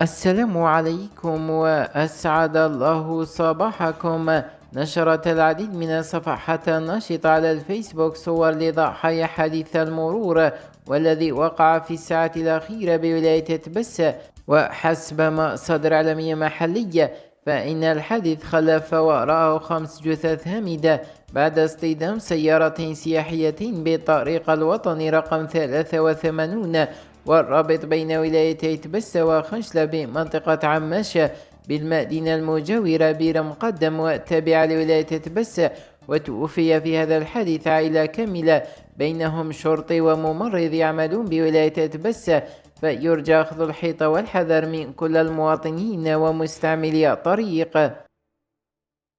السلام عليكم وأسعد الله صباحكم. نشرت العديد من الصفحات الناشطة على الفيسبوك صور لضحايا حادث المرور والذي وقع في الساعة الأخيرة بولاية تبسة. وحسب مصادر إعلامية محلية فإن الحادث خلف وراءه 5 جثث هامدة بعد اصطدام سيارتين سياحيتين بالطريق الوطني رقم 83 والرابط بين ولايتي تبسة وخنشلة بمنطقة عماشة بالمدينة المجاورة بير مقدم والتابعة لولاية تبسة. وتوفي في هذا الحادث عائلة كاملة بينهم شرطي وممرض يعملون بولاية تبسة. فيرجى أخذ الحيطة والحذر من كل المواطنين ومستعملي الطريق.